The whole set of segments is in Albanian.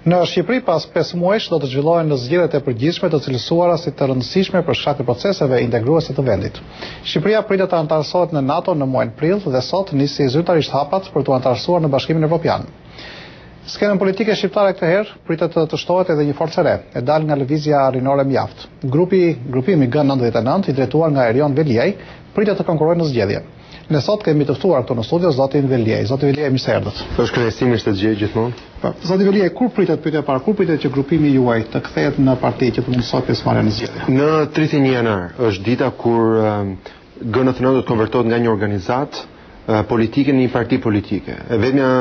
Në Shqipëri pas 5 muajsh do të zhvillohen zgjedhjet e përgjithshme të cilësuara si të rëndësishme për shkak të proceseve integruese të vendit. Shqipëria pritet të anëtarësohet në NATO në muajin prill dhe sot nisi zyrtarisht hapat për të anëtarësuar në Bashkimin Evropian. Skenën politike shqiptare këtë herë pritet të shtohet edhe një forcë e re, e dal nga lëvizja rinore mjaft. Grupimi G99 i drejtuar nga Erion Veliaj pritet të konkurrojë në zgjedhje. Ne sot kemi të ftuar këtu në studio zotin Veliaj. Zoti Veliaj, mirë se erdhët. Është kënaqësi të gjej gjithmonë. Zoti Veliaj, kur pritet pyetja e parë, kur pritet që grupimi juaj të kthehet në parti që të mundësoj pjesëmarrje në zgjedhje? Në 31 janar është dita kur G99 do të konvertohet nga një organizatë politike në një parti politike. E vetmja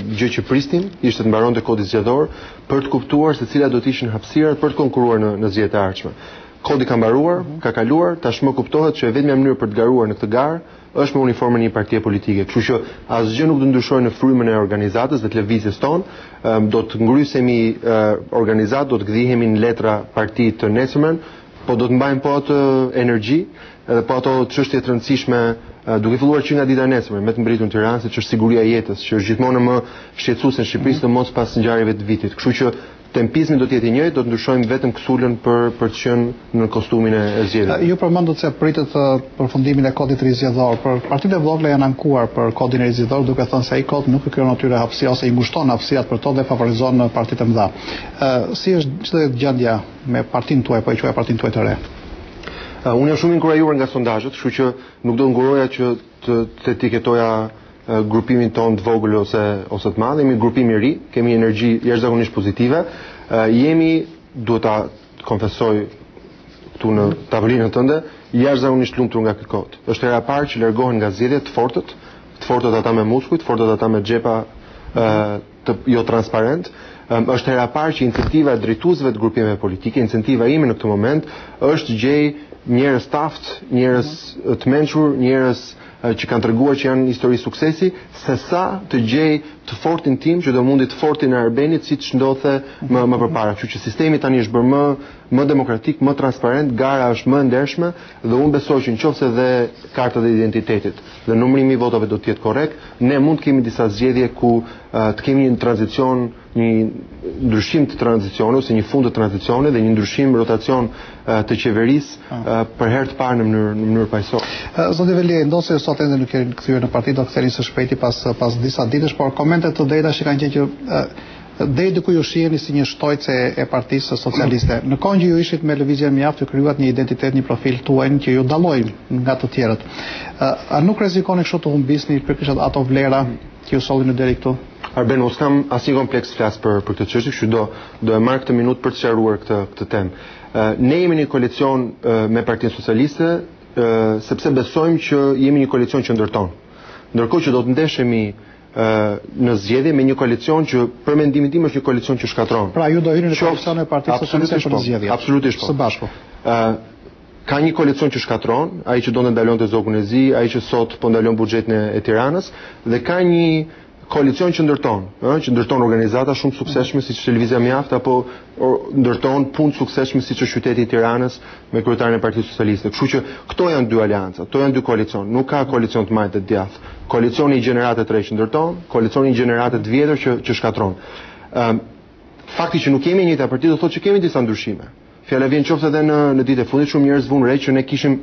gjë që prisnim ishte të mbaronte kodi zgjedhor për të kuptuar se cilat do të ishin hapësirat për të konkurruar në zgjedhjet e ardhshme. Kodi ka mbaruar, ka kaluar, tashmë kuptohet që e vetmja mënyrë për të garuar në këtë garë është me uniformën e një partie politike. Kështu që asgjë nuk do ndryshojë në frymën e organizatës dhe të lëvizjes tonë. Do të ngrysemi organizatë, do të gdhihemi në letra parti të nesërmen, po do të mbajmë po atë energji edhe po ato çështje të rëndësishme duke filluar që nga dita e nesërme me të mbërritur në Tiranë, që është siguria e jetës, që është gjithmonë më shqetësuese në Shqipëri, sidomos pas ngjarjeve të vitit. Kështu që tempizmi do të jetë i njëjtë, do të ndryshojmë vetëm kësulën për të qenë në kostumin e zgjedhjeve. Ju përmendët se pritet përfundimin e kodit rizgjedhor, por partitë e vogla janë ankuar për kodin e rizgjedhor, duke thënë se ai kod nuk i krijon atyre hapësira ose i ngushton hapësirat për to dhe favorizon partitë e mëdha. Si është çdo gjendja me partinë tuaj, po e quaj partinë tuaj të re? Unë jam shumë inkurajuar nga sondazhet, kështu që nuk do nguroja që të etiketoja grupimin tonë të vogël ose të madh, jemi grupim i ri, kemi energji jashtëzakonisht pozitive, duhet ta konfesoj këtu në tavolinën tënde, jashtëzakonisht lumtur nga ky kod. Është hera e parë që largohen nga zgjedhjet të fortët ata me muskuj, të fortët ata me xhepa jo transparent. Është hera e parë që incentiva e drejtuesve të grupimeve politike, incentiva ime në këtë moment është gjej njerëz taft, njerëz të mençur, njerëz që kanë treguar që janë histori suksesi, sesa të gjej të fortin tim që do mundi të fortin e Arbenit siç ndodhte më përpara. Kështu që sistemi tani është bërë më demokratik, më transparent, gara është më ndershme dhe unë besoj që nëse dhe kartat e identitetit dhe numërimi i votave do të jetë korrekt, ne mund të kemi disa zgjedhje ku të kemi një tranzicion, një ndryshim të tranzicionit ose një fund të tranzicionit dhe një ndryshim rotacion të qeverisë për herë të parë në mënyrë paqësore. Zoti Veliaj, ndosë sot ende nuk keni kthyer në parti, do ktheni së shpejti pas disa ditësh, por komentet të drejta që kanë qenë që deri diku ju shiheni si një shtojce e Partisë Socialiste. Në kohë që ju ishit me lëvizjen mjaft, ju krijuat një identitet, një profil tuaj që ju dalloi nga të tjerët. A nuk rrezikoni kështu të humbisni pikërisht ato vlera që ju sollin në deri këtu? Arben, unë s'kam asnjë kompleks flas për këtë çështje, kështu do e marr këtë minutë për të sqaruar këtë temë. Ne jemi një koalicion me Partinë Socialiste sepse besojmë që jemi një koalicion që ndërton. Ndërkohë që do të ndeshemi në zgjedhje me një koalicion që për mendimin tim është një koalicion që shkatron. Pra ju do hyni në koalicion e Partisë Socialiste për zgjedhje. Absolutisht po. Së bashku. Ka një koalicion që shkatron, ai që do të ndalonte zogun e zi, ai që sot po ndalon buxhetin e Tiranës, dhe ka një koalicion që ndërton organizata shumë suksesshme siç është Lëvizja Mjaft apo ndërton punë suksesshme siç është qyteti i Tiranës me kryetarin e Partisë Socialiste. Kështu që këto janë dy aleanca, këto janë dy koalicion, nuk ka koalicion të majtë të djathtë. Koalicioni i gjenerate të re që ndërton, koalicioni i gjenerate të vjetër që shkatron. Fakti që nuk kemi njëjta parti do thotë që kemi disa ndryshime. Fjala vjen qoftë edhe në ditë e fundit shumë njerëz vunë re që ne kishim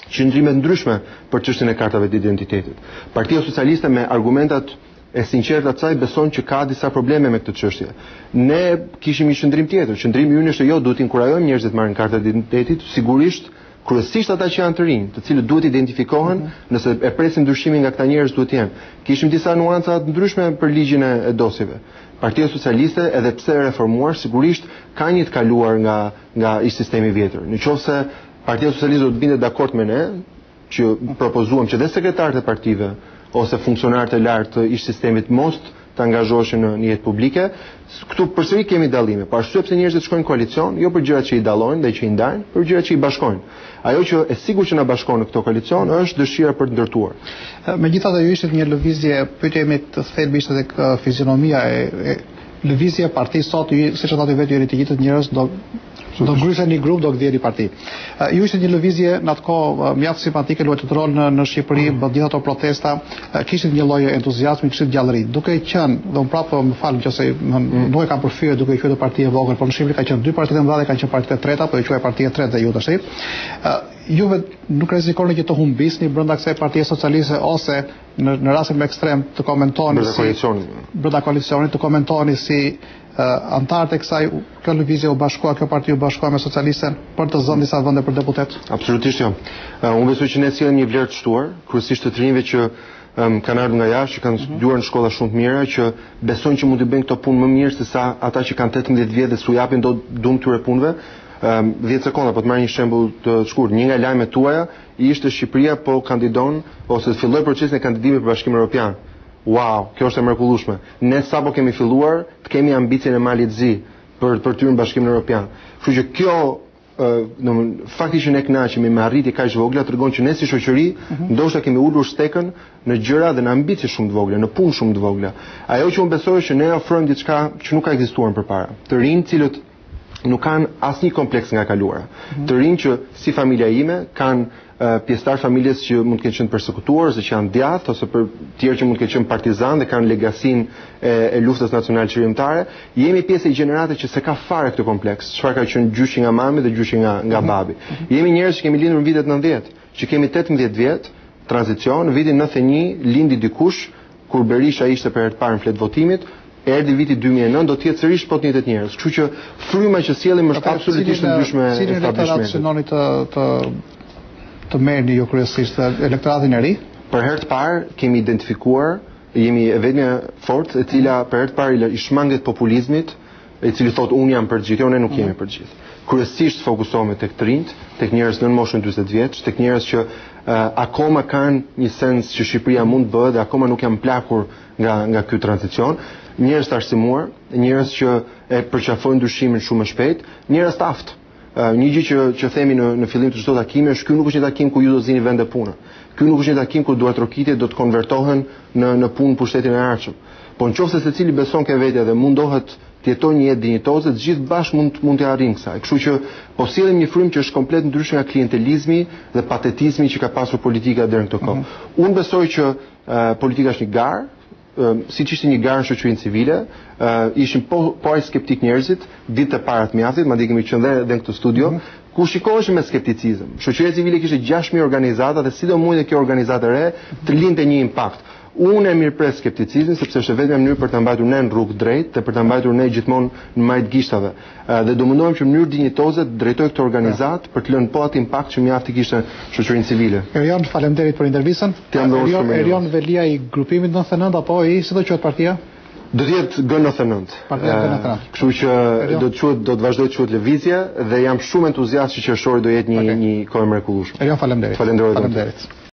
qëndrime të ndryshme për çështjen e kartave të identitetit. Partia Socialiste me argumentat e sinqerta të saj beson që ka disa probleme me këtë çështje. Ne kishim një qëndrim tjetër. Qëndrimi ynë është jo, duhet të inkurajojmë njerëzit të marrin kartat e identitetit, sigurisht kryesisht ata që janë të rinj, të cilët duhet identifikohen, nëse e presim ndryshimin nga këta njerëz duhet jenë. Kishim disa nuanca të ndryshme për ligjin e dosjeve. Partia Socialiste, edhe pse e reformuar, sigurisht ka një të kaluar nga ish sistemi vjetër. Nëse Partia Socialiste do të bindet dakord me ne, që propozuam që dhe sekretarët e partive ose funksionarët e lartë të ish sistemit mos të angazhoheshin në jetë publike, këtu përsëri kemi dallime. Për arsye pse njerëzit shkojnë koalicion, jo për gjërat që i dallojnë dhe që i ndajnë, për gjërat që i bashkojnë. Ajo që e sigurt që na bashkon në këtë koalicion është dëshira për të ndërtuar. Megjithatë ju ishit një lëvizje, pyetja ime të thelbi ishte tek fizionomia e lëvizja parti sot, siç e thati vetë ju jeni të gjithë njerëz do Do ngryse një grup, do gdhjeni parti. Ju ishte një lëvizje në atë kohë mjaft simpatike, luajtët rol në Shqipëri, gjithë ato protesta, kishit një lloj entuziazmi, kishit gjallëri. Duke qenë, dhe unë prapë më fal nëse nuk e kam përfyer duke qenë parti e vogël, por në Shqipëri ka qenë dy partitë më mëdha, kanë qenë partitë e treta, po e quaj partia e tretë dhe ju tash. Juve nuk rrezikoni që të humbisni brenda kësaj partie socialiste ose në rastin më ekstrem të komentoni brenda koalicionit të komentoni si antarët e kësaj kjo lëvizje u bashkua, kjo parti u bashkua me socialistën për të zënë disa vende për deputet? Absolutisht jo. Unë besoj që ne sillim një vlerë të shtuar, kryesisht të rinjve që kanë ardhur nga jashtë, që kanë studiuar në shkolla shumë të mira, që besojnë që mund të bëjnë këto punë më mirë se sa ata që kanë 18 vjet dhe s'u japin dot dumë këtyre punëve. 10 sekonda, po të marr një shembull të shkurt. Një nga lajmet tuaja ishte Shqipëria po kandidon ose filloi procesin e kandidimit për Bashkimin Evropian. Wow, kjo është e mrekullueshme. Ne sapo kemi filluar të kemi ambicien e malit zi për të hyrë në Bashkimin Evropian. Kështu që kjo fakti që ne kënaqemi me arritje kaq vogla tregon që ne si shoqëri ndoshta kemi ulur stekën në gjëra dhe në ambicie shumë të vogla, në punë shumë të vogla. Ajo që unë besoj është që ne ofrojmë diçka që nuk ka ekzistuar përpara. Të rinj cilët nuk kanë asnjë kompleks nga kaluara. Të rinj që si familja ime kanë pjesëtar familjes që mund të kenë qenë përsekutuar, ose që janë djathtë, ose për tjerë që mund të kenë qenë partizan dhe kanë legasin e luftës nacionale qërimtare, jemi pjesë e gjenerate që se ka fare këtë kompleks, çfarë ka qenë gjyshi nga mami dhe gjyshi nga babi. Jemi njerëz që kemi lindur në vitet 90, që kemi 18 vjet, tranzicion, në vitin 91 lindi dikush, kur Berisha ishte për herë të parë në flet votimit, erdhi viti 2009, do të jetë sërish po të njëjtët njerëz. Kështu që fryma që sjellim është absolutisht ndryshme e establishmentit. Të merrni ju kryesisht elektoratin e ri? Për herë të parë kemi identifikuar, jemi e vetmja forcë e cila për herë të parë i shmanget populizmit, i cili thotë unë jam për të gjithë, ne nuk jemi për të gjithë. Kryesisht fokusohemi tek të rinjt, tek njerëz nën moshën 40 vjeç, tek njerëz që akoma kanë një sens që Shqipëria mund të bëhet dhe akoma nuk janë plakur nga ky tranzicion, njerëz të arsimuar, njerëz që e përqafojnë ndryshimin shumë shpejt, njerëz të aftë. Një gjë që themi në fillim të çdo takimi është ky nuk është një takim ku ju do zini vende pune. Ky nuk është një takim ku duartrokitjet do të konvertohen në punë pushtetin e ardhshëm. Po nëse secili beson ke vetja dhe mundohet të jetojë një jetë dinjitoze, të gjithë bashkë mund të arrijnë kësaj. Kështu që po sillim një frymë që është komplet ndryshe nga klientelizmi dhe patetizmi që ka pasur politika deri në këtë kohë. Unë besoj që politika është një garë, siç ishte një garë në shoqërinë civile, ishin po aq skeptik njerëzit, ditë e para të mjaftit, madje kemi qenë edhe në këtë studio, ku shikoheshin me skepticizëm. Shoqëria civile kishte 6000 organizata dhe si do mundte kjo organizatë re të lindte një impakt. Unë e mirëpres skepticizmin sepse është vetëm mënyrë për ta mbajtur ne në rrugë drejt dhe për ta mbajtur ne gjithmonë në majt gishtave. Dhe do mundohem që në mënyrë dinjitoze të drejtoj këtë organizat për të lënë po atë impakt që mjaft i kishte shoqërinë civile. Erion, faleminderit për intervistën. Erion Velia i grupimit 99 apo si do quhet partia? Do të jetë G99. Partia G99. Kështu që do të vazhdoj të quhet lëvizje dhe jam shumë entuziast që qershori do jetë një kohë e mrekullueshme. Erion, faleminderit. Falenderoj.